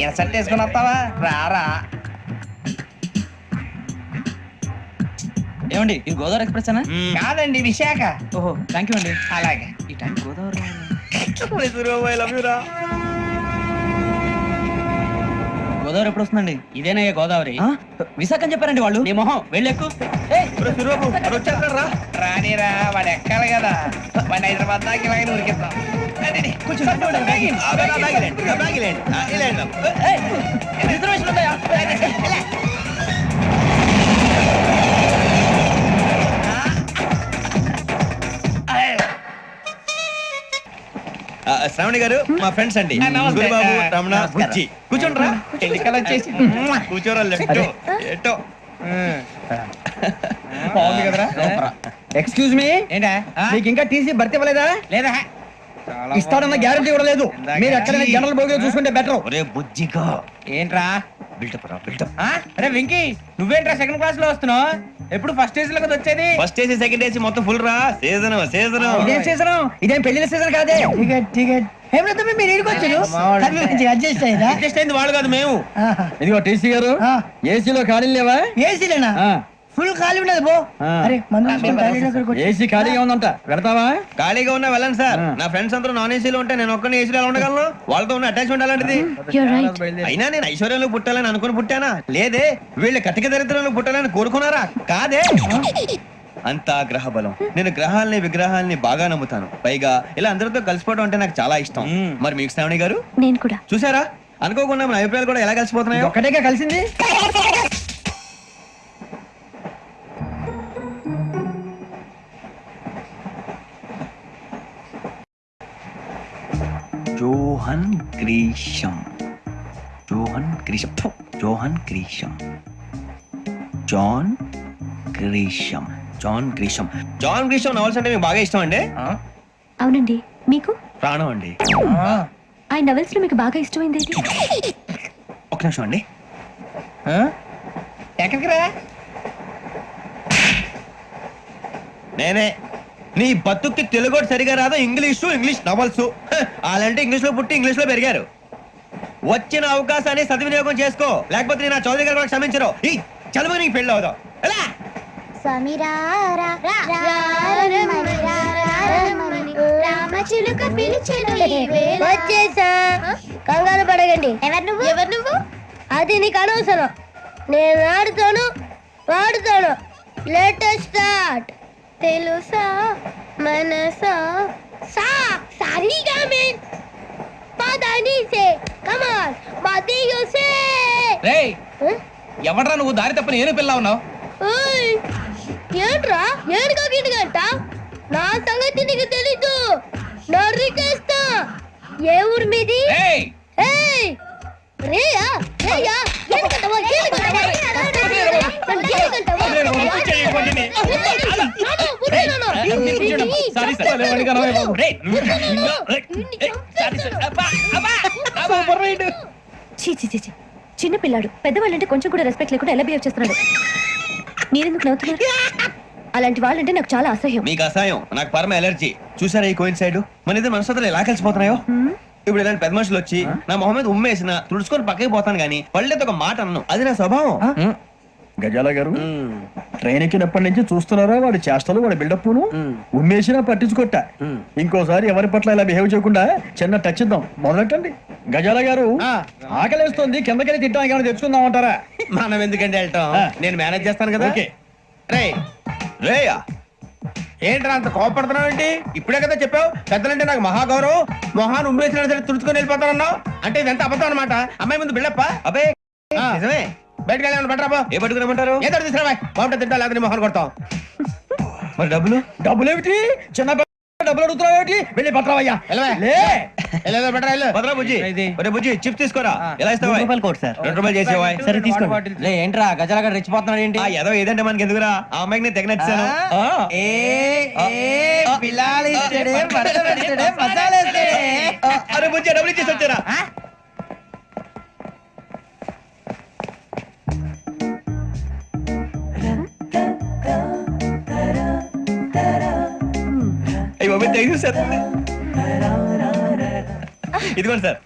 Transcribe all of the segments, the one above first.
Insult వేసుకుని వస్తావా? రారా. ఏమండి ఇది గోదావరి ఎక్స్ప్రెస్ అనా? కాదండి, విశాఖ. ఓహో థ్యాంక్ యూ అండి. అలాగే. ఈ టైం గోదావరి గోదావరి ఎప్పుడు వస్తుందండి? ఇదేనయ్య గోదావరి. విశాఖ అని చెప్పారండి వాళ్ళు. నీ మొహం వెళ్ళెక్కు. రానిరా, వాడు ఎక్కాలి కదా. వాడిని హైదరాబాద్ దాకా ఇలాగే ఉరికిద్దాం. రిజర్వేషన్ ఉంటాయా? శ్రావణి గారు మా ఫ్రెండ్స్ అండి. గురుబాబు, రమణ, బుజ్జి. కూర్చోండి రా. ఎన్నికలు వచ్చేసి కూర్చోరా. లెఫ్ట్ ఎటో. బాగుంది కదరా. ఎక్స్క్యూజ్ మీ, ఏంటా? మీకు ఇంకా టీసీ భర్తీ ఇవ్వలేదా? లేదా ఇస్తాడన్న గ్యారంటీ కూడా లేదు. మీరు ఎక్కడైనా జనరల్ బోగిలో చూసుకుంటే బెటర్. ఒరే బుజ్జిగా ఏంట్రా? బిల్డప్ రా, బిల్డప్. అరే వెంకీ, నువ్వేంట్రా సెకండ్ క్లాస్ లో వస్తున్నావు? ఎప్పుడు ఫస్ట్ ఏజ్ లో కదా వచ్చేది? ఫస్ట్ ఏసీ సెకండ్ ఏసీ మొత్తం ఫుల్ రా. Season season. ఇదేం సీజన్? ఇదేం పెళ్లిన సీజన్ కాదే. మీరు అడ్జస్ట్ అయ్యారా? అడ్జస్ట్ అయింది వాళ్ళు కాదు, మేము. ఇదిగో టీసీ గారు, ఏసీలో ఖాళీ లేవా? ఏసీలేనా? ఫుల్ ఖాళీ ఉండదు బో. అరే ఏసీ ఖాళీగా ఉందంట, పెడతావా? ఖాళీగా ఉన్నా వెళ్ళండి సార్. నా ఫ్రెండ్స్ అందరూ నాన్ ఏసీలో ఉంటే నేను ఒక్కనే ఏసీలో ఎలా ఉండగలను? వాళ్ళతో ఉన్న అటాచ్మెంట్ అలాంటిది. అయినా నేను ఐశ్వర్యంలో పుట్టాలని అనుకుని పుట్టానా? లేదే. వీళ్ళు కటిక దరిద్రంలో పుట్టాలని కోరుకున్నారా? కాదే. అంతా గ్రహ బలం. నేను గ్రహాలని విగ్రహాలని బాగా నమ్ముతాను. పైగా ఇలా అందరితో కలిసిపోవడం అంటే నాకు చాలా ఇష్టం. మరి మీకు శ్రావణి గారు? నేను కూడా. చూసారా, అనుకోకుండా మన అభిప్రాయాలు కూడా ఎలా కలిసిపోతున్నాయి. ఒక్కటేగా కలిసింది. Johan Grisham, Johan Grisham, Johan Grisham, John Grisham, John Grisham. John Grisham novels అంటే మీకు బాగా ఇష్టం అండి? అవునండి. మీకు? ప్రాణం అండి. ఆయన నవల్స్ లో మీకు బాగా ఇష్టమైంది ఏంటి? ఒక నిమిషం అండి. ఎక్కడికి రా? నేనే. నీ బతుక్కి తెలుగు సరిగా రాదు, ఇంగ్లీష్ నవల్స్. అలాంటి ఇంగ్లీష్ లో పుట్టి ఇంగ్లీష్ లో పెరిగారు. వచ్చిన అవకాశాన్ని సద్వినియోగం చేసుకో, లేకపోతే నేను చౌదరి గారు కూడా క్షమించరు. ఈ చదువు నీకు పెళ్ళి అవుదాం. వచ్చేసా, కంగారు పడగండి. ఎవరు నువ్వు? అది నీకు అనవసరం. నేను ఆడుతాను, వాడుతాను. Latest start. తెలుసా మనసా సా సారీగా మెన్ పదని సే కమాన్ బాదియో సే. రేయ్, ఎవడ్రా నువ్వు? దారి తప్ప నేను పిల్ల ఉన్నావు. ఓయ్ ఏంట్రా ఏడుగా గిడుగంట? నా సంగతి నీకు తెలీదు. నరికేస్తా. ఏ ఊరు మీది? రేయ్, ఏయ్ రేయా రేయా ఏడుగంటవా ఏడుగంటవా చిన్న పిల్లాడు. పెద్దవాళ్ళంటే కొంచెం కూడా రెస్పెక్ట్ లేకుండా ఎలా బిహేవ్ చేస్తున్నాడు? మీరెందుకు నవ్వుతున్నారు? అలాంటి వాళ్ళంటే నాకు చాలా అసహ్యం. మీకు అసహ్యం, నాకు పరమ ఎలర్జీ. చూసారా ఈ కోయిన్సైడ్? మన ఇద్దరు మనసులో ఎలా కలిసిపోతున్నాయో. ఇప్పుడు ఇలాంటి పెద్ద మనుషులు వచ్చి నా మొహం మీద ఉమ్మేసిన తుడుచుకొని పక్కకి పోతాను గానీ పళ్ళేతో ఒక మాట అన్ను. అది నా స్వభావం. గజాల గారు, ట్రైన్ ఎక్కినప్పటి నుంచి చూస్తున్నారా వాడి చేష్టలు, వాడి బిల్డప్ను? ఉమ్మేసినా పట్టించుకోట. ఇంకోసారి ఎవరి పట్ల ఇలా బిహేవ్ చేయకుండా చిన్న టచ్ ఇద్దాం. మొదలెట్టండి. గజాల గారు, ఆకలేస్తుంది, కిందకెళ్ళి తింటానికి ఏమైనా తెచ్చుకుందాం అంటారా? మనం ఎందుకంటే వెళ్తాం, నేను మేనేజ్ చేస్తాను కదా. రేయ్ రేయా, ఏంట్రా అంత కోపడుతున్నావు ఏంటి? ఇప్పుడే కదా చెప్పావు పెద్దలంటే నాకు మహాగౌరవం, మొహాన్ని ఉమ్మేసిన సరే తుడుచుకొని వెళ్ళిపోతానన్నావు. అంటే ఇదంతా అబద్ధం అనమాట. అమ్మాయి ముందు బిల్డప్ప. అబ్బే నిజమే. బయటకు వెళ్ళి బెటరా. ఏ పట్టుకురమ్మంటారు? ఏదో తీసుకురా, బాగుంటుంది తింటా, లేకపోతే మొహాన్ని కొడతాం. మరి డబ్బులు? డబ్బులు ఏమిటి? చిన్న డబ్బులు అడుగుతున్నావు ఏమిటి? వెళ్ళి పట్టరావయ్యా. బెటరా భద్రా బుజ్జి, ఒరే బుజ్జి చిప్స్ తీసుకోరా. ఎలా ఇస్తావా? ₹2 చేసేవా? సరే తీసుకోండి. ఏంట్రా గజాల గారు రెచ్చిపోతున్నాడు ఏంటి? ఏదో ఏదంటే మనకి ఎందుకురా, ఆ అమ్మాయికి నేను తెగ నచ్చాను. అరే బుజ్జి, డబ్బులు ఇచ్చేసి వచ్చారా? అయ్యి బాబు తెగ చూసేస్తుంది. ఇదిగోండి సార్.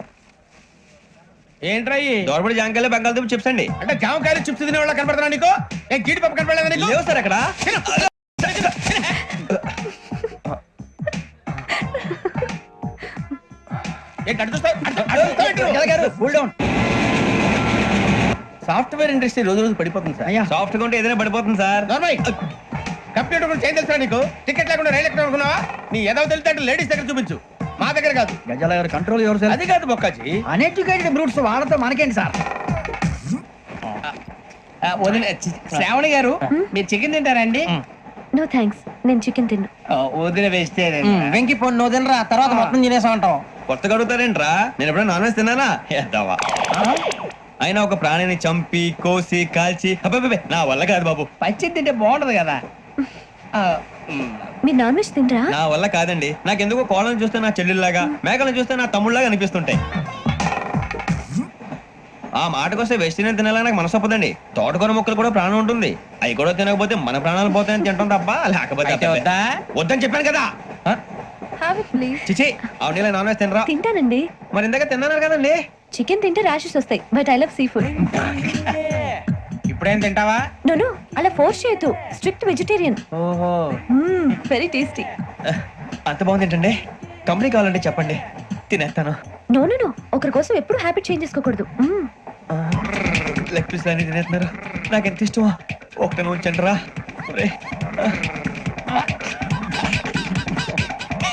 ఏంట్రా ఇయి? దోరబడి జాంకాయలు బంగాళదుంప చిప్స్ అండి. అంటే జామకాయలు చిప్స్ తినే వాళ్ళ కనపడుతున్నా నీకు? ఏం జీడిపప్పు కనపడలేదా నీకు? లేవు సార్ అక్కడ. ఏంటి అటు చూస్తావ్? అటు చూస్తావ్ ఏంటి? సాఫ్ట్వేర్ ఇండస్ట్రీ రోజు రోజు పడిపోతుంది సార్. సాఫ్ట్ గా ఉంటే ఏదైనా పడిపోతుంది సార్. నార్మల్ కంప్యూటర్ గురించి ఏం తెలుసా నీకు? టికెట్ లేకుండా రైలు ఎక్కడ అనుకున్నావా? నీ ఏదో తెలితే అంటే లేడీస్ దగ్గర చూపించు, మా దగ్గర కాదు. గజాల గారు కంట్రోల్ ఎవరు సార్? అది కాదు బొక్కాజీ. అన్ఎడ్యుకేటెడ్ బ్రూట్స్ వాళ్ళతో మనకేంటి సార్? శ్రావణి గారు మీరు చికెన్ తింటారండి? నో థ్యాంక్స్, నేను చికెన్ తిన్ను. వదిన వేస్తే వెంకి పొన్ను నువ్వు తినరా, తర్వాత మొత్తం తినేసా ఉంటాం. కొత్తగా అడుగుతారేంట్రా? నేను ఎప్పుడైనా నాన్ వెజ్ తిన్నానా? ఎద్దావా. అయినా ఒక ప్రాణిని చంపి కోసి కాల్చి అబ్బబ్బబ్బే, నా వల్ల కాదు బాబు. పచ్చి తింటే బాగుంటది కదా. మీరు నాన్ వెజ్ తినరా? నా వల్ల కాదండి. నాకెందుకో కోళ్ళని చూస్తే నా చెల్లెల్లాగా, మేకలను చూస్తే నా తమ్ముళ్ళలాగా అనిపిస్తుంటాయి. ఆ మాటకొస్తే వెస్టిరియన్ తినాలని నాకు మనసు ఒప్పదండి. తోటకూర మొక్కలు కూడా ప్రాణం ఉంటుంది. అవి కూడా తినకపోతే మన ప్రాణాలు పోతాయని తింటాం తప్ప లేకపోతే వద్దా? వద్దని చెప్పాను కదా. Have it please. చిచి అవునీ నాన్ వెజ్ తినరా? తింటానండి. మరి ఇందాక తిన్నాను కదండి. చికెన్ తింటే ర్యాషెస్ వస్తాయి, but I love sea food. ఇప్పుడేం తింటావా? నో నో, అలా ఫోర్స్ చేయొద్దు. Strict vegetarian. ఓహో, వెరీ టేస్టీ. అంత బాగుంది ఏంటండి? కంపెనీ కావాలంటే చెప్పండి, తినేస్తాను. నో నో నో, ఒకరి కోసం ఎప్పుడు హ్యాబిట్ చేంజ్ చేసుకోకూడదు. లెగ్ పీస్ అన్ని తినేస్తున్నారు. నాకు ఎంత ఇష్టమో ఒకటే ఉంచండిరా.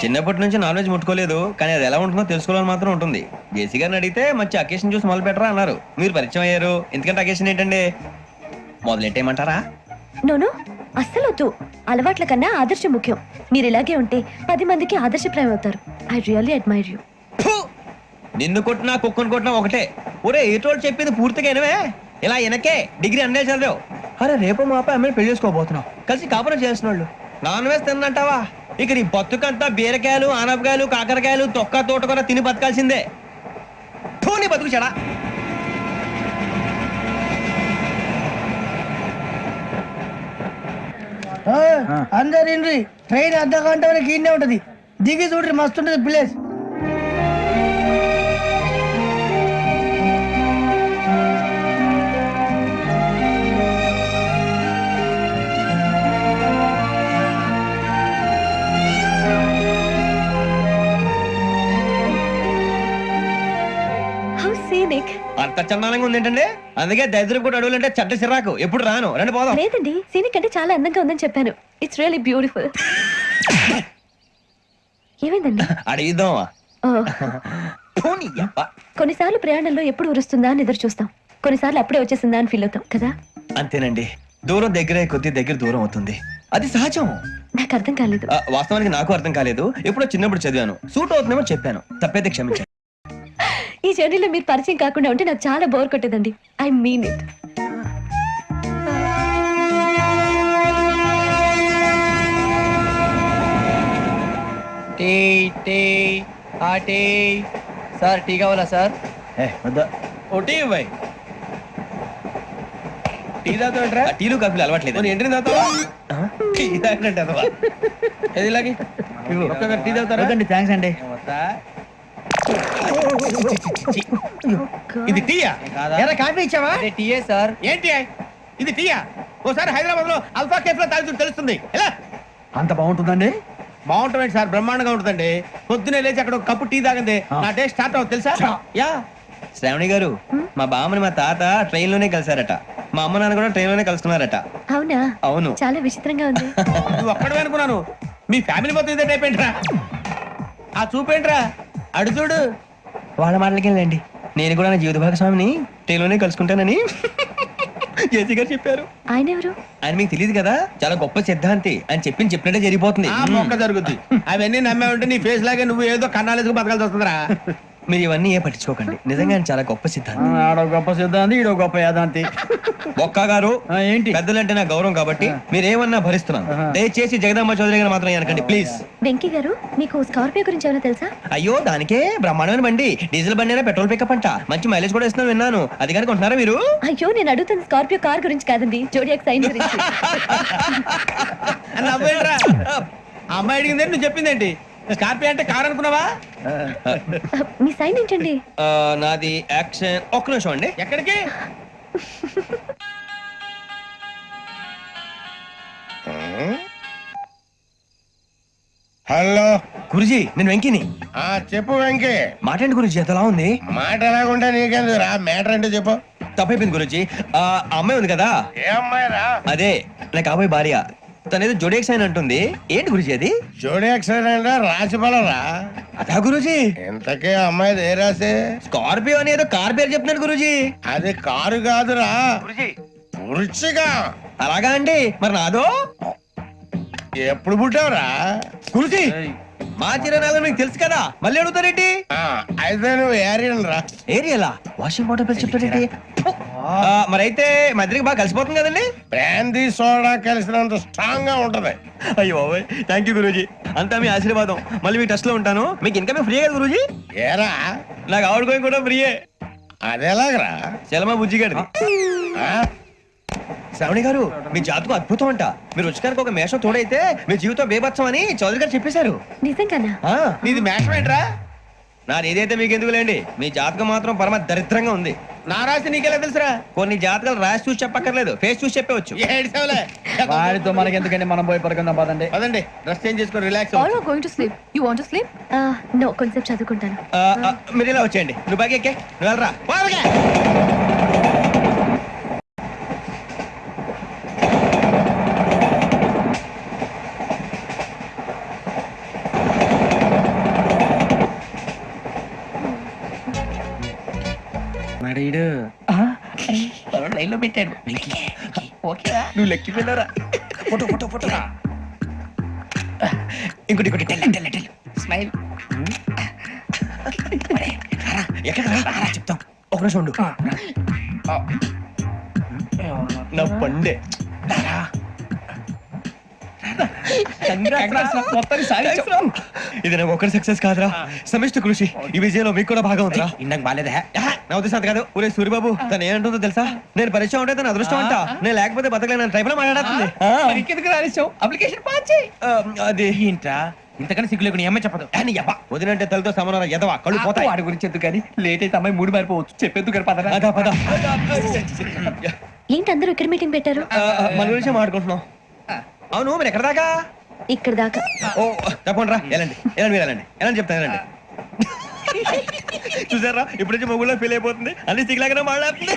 చిన్నప్పటి నుంచి నాన్ వెజ్ ముట్టుకోలేదు, కానీ అది ఎలా ఉంటుందో తెలుసుకోవాలని మాత్రం ఉంటుంది. జేసీ గారిని అడిగితే మంచి అకేషన్ చూసి మొదలు పెట్టరా అన్నారు. మీరు పరిచయం అయ్యారు, ఎందుకంటే అకేషన్ ఏంటండి? మొదలెట్టేయమంటారా? నో నో, అస్సలు వద్దు. అలవాట్ల కన్నా ఆదర్శం ముఖ్యం. మీరు ఇలాగే ఉంటే 10 మందికి ఆదర్శప్రాయం అవుతారు. I really admire you. నిన్ను కొట్టినా కుక్కను కొట్టినా ఒకటే. ఒరే ఏటోళ్ళు చెప్పింది పూర్తిగా వినవే. ఇలా వెనకే డిగ్రీ అన్నే చదివావు. అరే రేపు మా అబ్బాయి అమ్మాయిని పెళ్లి చేసుకోబోతున్నావు, కలిసి కాపురం చేసిన వాళ్ళు నాన్ వెజ్ తిన్నంటావా? ఇక నీ బతుకంతా బీరకాయలు ఆనపకాయలు కాకరకాయలు తొక్క తోట కూడా తిని బతకాల్సిందే. నీ బతుకు చెడా. అందరు ఇండ్రి, ట్రైన్ అర్ధ గంట వరకు ఇన్నే ఉంటది. దిగి చూడ్రి, మస్తు ఉంటది ప్లేస్. How scenic. అంత చందానంగా ఉంది ఏంటండి? అందుకే దరిద్రం కూడా అడవులంటే చెడ్డ చిరాకు. ఎప్పుడు రాను, రండి పోదాం. లేదండి, సీనిక్ అంటే చాలా అందంగా ఉందని చెప్పాను. It's really beautiful. ఏమైందండి? అడిగిద్దామా? ఓ, కొన్నిసార్లు ప్రయాణంలో ఎప్పుడు ఉరుస్తుందా అని ఎదురు చూస్తాం, కొన్నిసార్లు అప్పుడే వచ్చేసిందా అని ఫీల్ అవుతాం కదా. అంతేనండి, దూరం దగ్గరే కొద్ది దగ్గర దూరం అవుతుంది. అది సహజం. నాకు అర్థం కాలేదు. వాస్తవానికి నాకు అర్థం కాలేదు. ఎప్పుడో చిన్నప్పుడు చదివాను, సూట్ అవుతుందేమో చెప్పాను, తప్పైతే క్షమించండి. ఈ జర్నీలో మీరు పరిచయం కాకుండా ఉంటే నాకు చాలా బోర్ కొట్టేదండి. I mean it. Sir tea కావాలా సార్? ఒకటి ఇవ్వాయి. టీ తాగుతావుట్రా? టీలు కాఫీలు అలవాట్లేదు. ఎంట్రీ తాగుతావా? టీ తాగినట్టు అదవా. ఏది ఇలాగే ఒక్కొక్కరు టీ తాగుతారా? థ్యాంక్స్ అండి. ఇది టీయా? కాఫీ ఇచ్చావా? టీయే సార్. ఏంటి ఇది టీయా? ఓసారి హైదరాబాద్ లో అల్ఫా కేఫ్ లో తాగుతూ తెలుస్తుంది. ఎలా అంత బాగుంటుందండి? బాగుంటుంది సార్, బ్రహ్మాండంగా ఉంటుందండి. పొద్దునే లేచి అక్కడ ఒక కప్పు టీ తాగండి, నా డే స్టార్ట్ అవుతుంది తెలుసా? యా. శ్రావణి గారు, మా బామ్మని మా తాత ట్రైన్ లోనే కలిసారట. మా అమ్మ నాన్న కూడా ట్రైన్ లోనే కలుస్తున్నారట. అవునా? అవును. చాలా విచిత్రంగా ఉంది. నువ్వు ఒక్కడే అనుకున్నాను, మీ ఫ్యామిలీ మొత్తం ఇదే టైప్ ఏంట్రా? ఆ చూపేంట్రా, అడు చూడు. వాళ్ళ మాటలకి వెళ్ళండి, నేను కూడా నా జీవిత భాగస్వామిని ట్రైన్ లోనే కలుసుకుంటానని జేసీ గారు చెప్పారు. ఆయన ఎవరు? ఆయన మీకు తెలియదు కదా, చాలా గొప్ప సిద్ధాంతి అని చెప్పినట్టే జరిగిపోతుంది. ఆ మొక్క జరుగుద్ది. అవన్నీ నమ్మే ఉంటే నీ ఫేస్ లాగే నువ్వు ఏదో కన్నాలేసుకు బతకాల్సి వస్తుందిరా. మీరు ఇవన్నీ ఏ పట్టించుకోకండి, నిజంగా ఆయన చాలా గొప్ప సిద్ధాంతి. ఆడో గొప్ప సిద్ధాంతి, ఈడో గొప్ప యాదాంతి. ఒక్క గారు ఏంటి? పెద్దలంటే నా గౌరవం కాబట్టి మీరేమన్నా భరిస్తున్నాను. దయచేసి జగదాంబ చౌదరి గారు మాత్రం అనకండి ప్లీజ్. వెంకీ గారు, మీకు స్కార్పియో గురించి ఏమైనా తెలుసా? అయ్యో దానికే బ్రహ్మాండమైన బండి, డీజిల్ బండి అయినా పెట్రోల్ పికప్ అంట, మంచి మైలేజ్ కూడా ఇస్తున్నాను విన్నాను. అది కానీ కొంటున్నారా మీరు? అయ్యో, నేను అడుగుతున్న స్కార్పియో కార్ గురించి కాదండి, జోడియాక్ సైన్ గురించి. అని నవ్వేంట్రా? ఆ అమ్మాయి అడిగిందేంటి, నువ్వు చెప్పిందేంటి? స్కార్పియో అంటే కార్ అనుకున్నావా? మీ సైన్ ఏంటండి? నాది యాక్షన్. ఒక్క నిమిషం అండి. ఎక్కడికి? హలో. గురుజీ నేను వెంకిని. చెప్పు వెంకీ. మాట్లాడండి గురుజీ, ఎంతలా ఉంది? మాట ఎలాగుంటా నీకెందుకు రా, మ్యాటర్ అంటే చెప్పు. తప్పైపోయింది గురుజీ. ఆ అమ్మాయి ఉంది కదా, ఏ అమ్మాయి రా? అదే నా కాబోయే భార్య. తనేదో జోడేక్స్ అని అంటుంది. ఏంటి గురుజీ అది? జోడి యాక్సిడెంట్ రాసి పడరా? అదా గురుజీ? ఇంతకే అమ్మాయి ఏ రాసి? స్కార్పియో అని ఏదో కార్ పేరు చెప్తున్నాడు గురుజీ. అది కారు కాదురా, వృచ్చిగా. అలాగా అండి, మరి నాదో? ఎప్పుడు పుట్టావురా? గురుజీ మా చిరనాలు మీకు తెలుసు కదా, మళ్ళీ అడుగుతారేంటి? అయితే నువ్వు ఏరియన్ రా. ఏరియలా? వాషింగ్ వాటర్ పేరు చెప్తారేంటి? మరైతే మా ఇద్దరికి బాగా కలిసిపోతుంది కదండి. బ్రాందీ సోడా కలిసినంత స్ట్రాంగ్ గా ఉంటది. అయ్యో థ్యాంక్ యూ గురూజీ, అంతా మీ ఆశీర్వాదం. మళ్ళీ మీ టచ్ లో ఉంటాను. మీకు ఇన్కమ్ ఫ్రీ కదా గురూజీ? ఏరా నాకు ఆవిడ గోయింగ్ కూడా ఫ్రీయే. అదెలాగరా? చలమా బుజ్జి గారి. శ్రావణి గారు మీ జాతకు అద్భుతం అంట. మీరు రుచికారికి ఒక మేషం తోడైతే మీ జీవితం బేబత్సం అని చౌదరి గారు చెప్పేశారు. నిజంగానా? నీది మ్యాచ్ ఏంట్రా? నాది ఏదైతే మీకు ఎందుకులేండి, మీ జాతకం మాత్రం పరమ దరిద్రంగా ఉంది. నా రాసి నీకెలా తెలుసురా? కొన్ని జాతకాలు రాసి చూసి చెప్పక్కర్లేదు, ఫేస్ చూసి చెప్పవచ్చు. ఏడ్చావులే. వాడితో మనకి ఎందుకండి, మనం పోయి పడుకుందాం పదండి. పదండి, డ్రెస్ చేంజ్ చేసుకొని relax. All are going to sleep. You want to sleep? No, కొంచెం చదువుకుంటాను. మీరు ఇలా వచ్చేయండి. నువ్వు బాగా ఎక్కే, నువ్వు వెళ్ళరా. లైన్ లో పెట్టాడు. ఓకేరా, నువ్వు లెక్కి వెళ్ళరా. Photo photo photo. ఇంకోటి ఇంకోటి టెల్ టెల్ టెల్. స్మైల్. ఎక్కడ చెప్తాం. ఒక నిమిషం ఉండు. నా పండే. ఇది నాకు ఒకరి సక్సెస్ కాదురా, సమిష్టి కృషి. ఈ విజయంలో మీకు కూడా భాగం ఉందిరా. ఇందాక బాగాలేదా? నా ఉద్దేశం అది కాదు. ఊరే సూరిబాబు తను ఏమంటుందో తెలుసా? నేను పరిచయం ఉంటే తన అదృష్టం అంట. నేను లేకపోతే బతకలేను టైప్ లో మాట్లాడుతుంది. ఇంకెందుకు రాలేసావు? అప్లికేషన్ పాస్ చేయి. అది ఏంట్రా ఇంతకన్నా సిగ్గు లేకుండా ఏమై చెప్పదు. వదినంటే తలతో సమానం ఎదవా, కళ్ళు పోతాయి. వాడి గురించి ఎందుకు కానీ, లేట్ అయితే అమ్మాయి మూడు మారిపోవచ్చు. చెప్పేందుకు కానీ పదరా. అదా పద. ఏంటి అందరూ ఇక్కడ మీటింగ్ పెట్టారు? మన గురించి మాట్లాడుకుంటున్నాం. అవును మీరు ఎక్కడ దాకా? ఇక్కడ దాకా. ఓ తప్పకుండా రా, వెళ్ళండి వెళ్ళండి మీరు వెళ్ళండి వెళ్ళండి చెప్తాను వెళ్ళండి. చూసారా ఇప్పుడు నుంచి మొగుల్లో ఫీల్ అయిపోతుంది, అన్ని సిగ్లాగానే మాట్లాడుతుంది.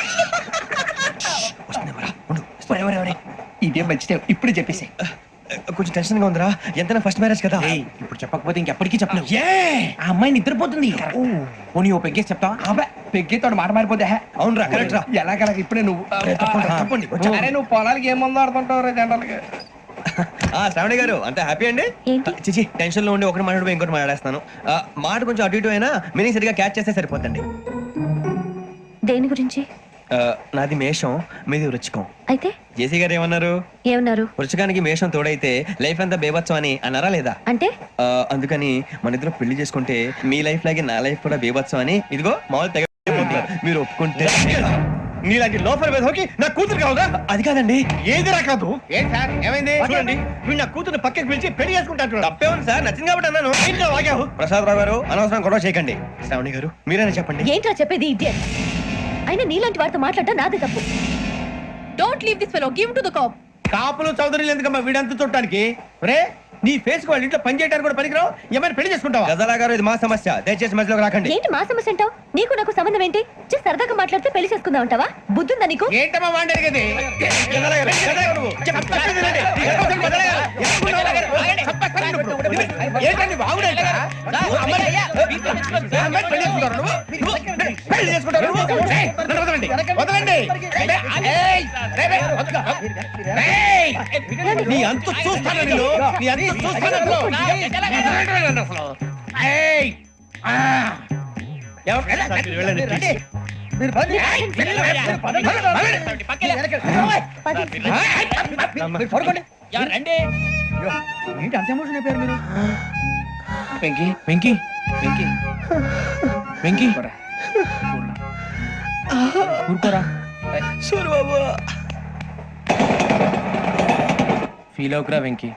ఇదే మంచి ఇప్పుడు చెప్పేసి. కొంచెం టెన్షన్ గా ఉందిరా, ఎంతైనా ఫస్ట్ మ్యారేజ్ కదా. ఇప్పుడు చెప్పకపోతే ఇంకెప్పటికీ చెప్పలేవు. ఆ అమ్మాయి నిద్రపోతుంది. పోనీ ఓ పెగ్గేసి చెప్తావా? అబ్బా పెగ్గేతో మాట మారిపోతే. అవునురా కరెక్ట్ రా. ఎలాగలా ఇప్పుడే నువ్వు తప్పండి. అరే నువ్వు పొలాలకి ఏముందో ఆడుతుంటావు రే జనరల్గా. శ్రావణి గారు అంత హ్యాపీ అండి? ఏంటి? చిచి టెన్షన్ లో ఉండి ఒకటి మాట్లాడిపోయి ఇంకోటి మాట్లాడేస్తాను. మాట కొంచెం అటు ఇటు అయినా మీనింగ్ సరిగా క్యాచ్ చేస్తే సరిపోతండి. దేని గురించి? నాది మేషం, మీది వృచ్చికం. అయితే జేసీ గారు ఏమన్నారు? ఏమన్నారు? వృచ్చికానికి మేషం తోడైతే లైఫ్ అంతా బేబత్సం అని అన్నారా లేదా? అంటే అందుకని మన ఇద్దరు పెళ్లి చేసుకుంటే మీ లైఫ్ లాగే నా లైఫ్ కూడా బేబత్సం అని ఇదిగో మామూలు తెగ మీరు ఒప్పుకుంటే. నీలాంటి లోపల వేదోకి నా కూతురు కావుగా? అది కాదండి. ఏది రాకాదు. ఏం సార్ ఏమైంది? చూడండి వీడు నా కూతురు పక్కకి పిలిచి పెళ్లి చేసుకుంటాను. తప్పే ఉంది సార్, నచ్చింది కాబట్టి అన్నాను. ఇంట్లో వాగావు. ప్రసాద్ రావు గారు అనవసరం గొడవ చేయకండి. శ్రావణి గారు మీరైనా చెప్పండి. ఏంట్రా చెప్పేది? ఇడియట్. అయినా నీలాంటి వారితో మాట్లాడటం నాదే తప్పు. Don't leave this fellow, give to the cop. కాపులు చౌదరులు ఎందుకమ్మా వీడంతా చూడటానికి? రే నీ ఫేస్ కు వాళ్ళ ఇంట్లో పని చేయడానికి కూడా పనికిరావు. ఏమైనా పెళ్లి చేసుకుంటావా? గజాలా గారు ఇది మా సమస్య, దయచేసి మధ్యలోకి రాకండి. ఏంటి మా సమస్య అంటావు? నీకు నాకు సంబంధం ఏంటి? సరదాగా మాట్లాడితే పెళ్లి చేసుకుందాం అంటావా? బుద్ధుందా నీకు? ఏంటమ్మా వాడి అడిగేది? గజాలా గారు, గజాలా గారు నువ్వు. ఏంటండి బాగుండేట? పెళ్లి చేసుకుంటారు నువ్వు? పెళ్లి చేసుకుంటారు నువ్వు? ఏయ్, నన్ను వదలండి, వదలండి. నీ అంత చూస్తాను నిన్ను, నీ అంత చూస్తాను అసలు. ఏయ్, వెళ్ళండి please. పది. ఏంటి అంత ఎమోషన్ అయిపోయారు మీరు? వెంకీ వెంకీ వెంకీ వెంకీ ఊరుకోరా. సూరిబాబు ఫీల్ అవుకురా వెంకీ.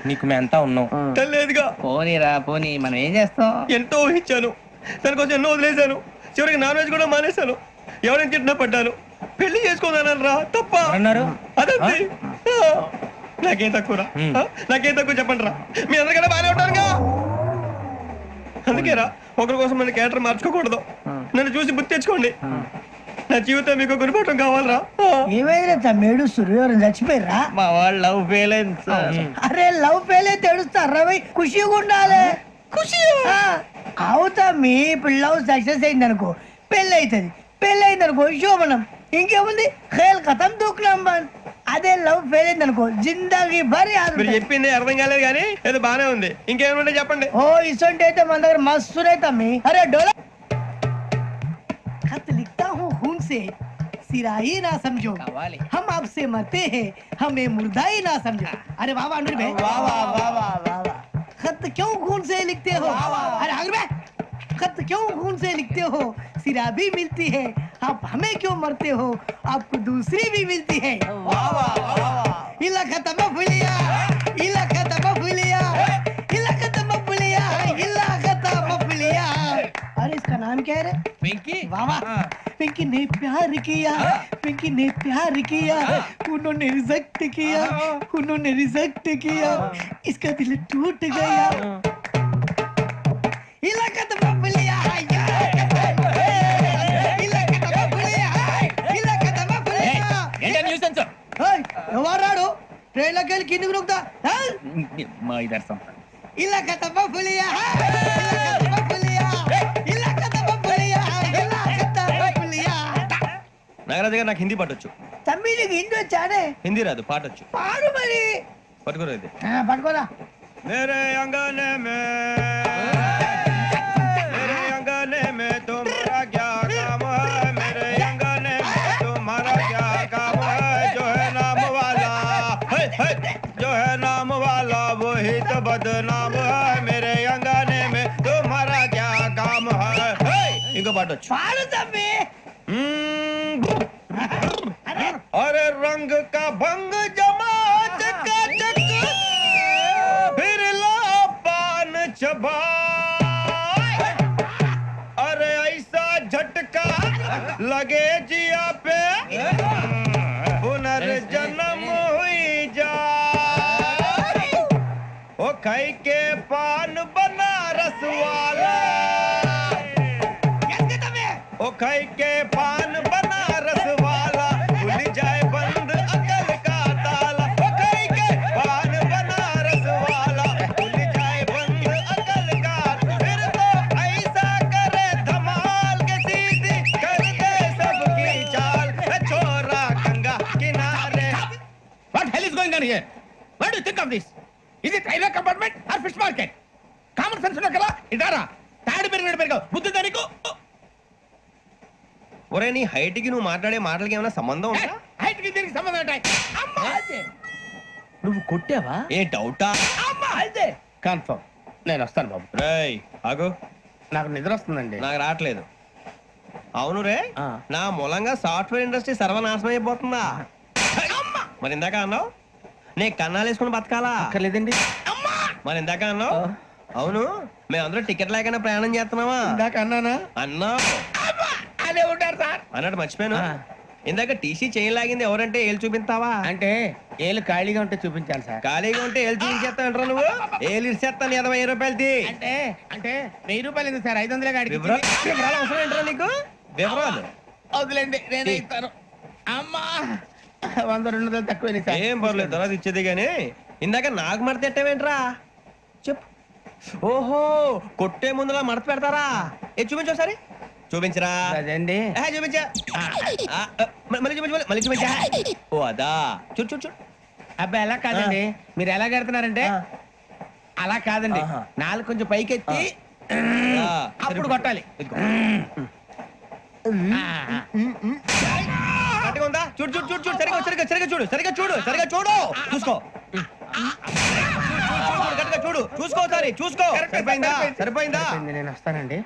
నీకు మేమంతా ఉన్నాం. లేదుగా. పోనీరా పోనీ, మనం ఏం చేస్తాం? ఎంతో ఊహించాను, దానికోసం ఎన్నో వదిలేశాను, చివరికి నాన్ వెజ్ కూడా మానేశాను. ఎవరైనా తిట్టినా పడ్డాను. పెళ్లి చేసుకోదానరా తప్ప అన్నారు అదంతే. నాకేం తక్కువరా? నాకేం తక్కువ చెప్పండి రా. మీ అందరికన్నా బాగానే ఉంటారుగా. అందుకేరా ఒకరి కోసం మన క్యారెక్టర్ మార్చుకోకూడదు. నన్ను చూసి గుర్తు తెచ్చుకోండి. నా జీవితం మీకు గురిపటం కావాలరా. ఏమైనా తమ్మేడు సూర్యవరం చచ్చిపోయిరా? మా వాళ్ళు లవ్ ఫెయిల్ అయింది సార్. అరే లవ్ ఫెయిల్ అయితే ఏడుస్తారా భయ్? ఖుషిగా ఉండాలి. ఖుషి అవుతా. మీ ఇప్పుడు లవ్ సక్సెస్ అయింది అనుకో, పెళ్ళి అవుతుంది. పెళ్ళి అయింది అనుకో శోభనం. ఇంకేముంది, ఖేల్ ఖతం దూకునాం బంద్. అదే లవ్ ఫెయిల్ అయింది అనుకో జిందాగీ భారీ మీరు చెప్పింది అర్థం కాలేదు కానీ ఏదో బానే ఉంది. ఇంకేమైనా చెప్పండి. ఓ ఇసొంటి అయితే మన దగ్గర మస్తు తమ్మి. అరే డోలా खत लिखता हूँ खून से, सिरा ही ना समझो, हम आपसे मरते हैं, हमें मुर्दा ही ना समझो. अरे वाह वाह अनुर भाई, वाह वाह वाह वाह वाह. खत क्यों खून से लिखते हो? अरे अनुर भाई, खत क्यों खून से लिखते हो? सिरा भी मिलती है, आप हमें क्यों मरते हो? आपको दूसरी भी मिलती है. वाह वाह वाह. इला खत्म फुलिया, इला खत्म फुलिया, इला खत्म फुलिया, इला खत्म फुलिया. अरे इसका नाम क्या है रे? पिंकी. वाह वाह. पिंकी ने प्यार किया, पिंकी ने प्यार किया, उन्होंने रिजेक्ट किया, उन्होंने रिजेक्ट किया, इसका दिल टूट गया. इलाका तो बबलिया है, इलाका तो बबलिया है, इलाका तो बबलिया. ఎవరాడు ట్రైన్ లోకి వెళ్ళి కిందికి నొక్కుతా. మా ఇదర్శం ఇలాకా तो बबलिया है, इलाका तो बबलिया, इलाका तो बबलिया, इलाका तो बबलिया. నాగరాజు గారు నాకు హిందీ పాటొచ్చు. తమ్మి నీకు హిందీ వచ్చానే? హిందీ రాదు, పాటొచ్చు. పాడు మరి. పట్టుకోలేదు. పట్టుకోరా. मेरे अंगने में मेरे अंगने में तुम्हारा क्या काम है? मेरे अंगने में तुम्हारा क्या काम है? जो है नाम वाला जो है नाम वाला वही तो बदनाम है. मेरे अंगने में तुम्हारा क्या काम है? इनको बाटो. పాడు తమ్మి. अरे रंग का भंग जमा चकाचक फिर ला पान चबा. अरे ऐसा झटका लगे जिया पे पुनर्जन्म हुई जा. ओ खाई के पान बनारस वाला, ओ खाई के पान बनारस वाला खुल जाए बंद अकल का ताला. ओ खाई के पान बनारस वाला खुल जाए बंद अकल का. फिर तो ऐसा करे धमाल के सीधी कर दे सबकी चाल. छोरा गंगा किनारे. What hell is going on here? What do you think of this? Is it railway compartment or fish market? Common sense ఉన్నా కదా ఇటారా. తాడు పెరిగావు బుద్ధి దానికి. ఒరే నీ హైట్ కి నువ్వు మాట్లాడే మాటలకి ఏమైనా సంబంధం ఉందా? హైట్ కి దీనికి సంబంధం ఉంటాయి. అమ్మా నువ్వు కొట్టావా? ఏ డౌటా? అమ్మా అయితే కన్ఫర్మ్. నేను వస్తాను బాబు. రేయ్ ఆగు. నాకు నిద్ర వస్తుందండి. నాకు రావట్లేదు. అవును రే, నా మూలంగా సాఫ్ట్వేర్ ఇండస్ట్రీ సర్వనాశనం అయిపోతుందా? మరి ఇందాక అన్నావు నీ కన్నాలు వేసుకుని బతకాలా? అక్కర్లేదండి. అమ్మా మరి ఇందాక అన్నావు అవును మేమందరూ టికెట్ లేకనే ప్రయాణం చేస్తున్నావా? ఇందాక అన్నానా? అన్నావు. అదే ఉంటారు సార్. అన్నట్టు మర్చిపోయాను. ఇందాక టీసీ చైన్ లాగింది ఎవరంటే ఏళ్ళు చూపిస్తావా? అంటే ఏళ్ళు ఖాళీగా ఉంటే చూపించాలి సార్. ఖాళీగా ఉంటే ఏళ్ళు చూపించేస్తానంటారా నువ్వు? ఏళ్ళు ఇచ్చేస్తాను 20 రూపాయలది. అంటే అంటే 1000 రూపాయలు ఎందుకు సార్? 500 గాడికి వివరాలు అవసరం ఏంటరా నీకు? వివరాలు వదిలేండి, నేనే ఇస్తాను. అమ్మా 100 200 తక్కువ సార్. ఏం పర్లేదు, తర్వాత ఇచ్చేది గానీ ఇందాక నాకు మడత ఎట్టవేంట్రా చెప్పు. ఓహో కొట్టే ముందులా మడత పెడతారా? ఏ చూపించు ఒకసారి. చూపించరా. అదండి. చూపించా. మళ్ళీ చూపించు, మళ్ళీ చూపించా. ఓ అదా. చూడు చూడు చూడు. అబ్బా ఎలా కాదండి, మీరు ఎలా కడుతున్నారంటే అలా కాదండి. నాలుగు కొంచెం పైకెత్తి అప్పుడు కొట్టాలి. కరెక్ట్గా ఉందా? చూడు చూడు చూడు చూడు. సరిగా సరిగా సరిగా చూడు, సరిగా చూడు, సరిగా చూడు. చూసుకో కరెక్ట్గా చూడు, చూసుకో. సరే చూసుకో. సరిపోయిందా? సరిపోయిందా? నేను వస్తానండి.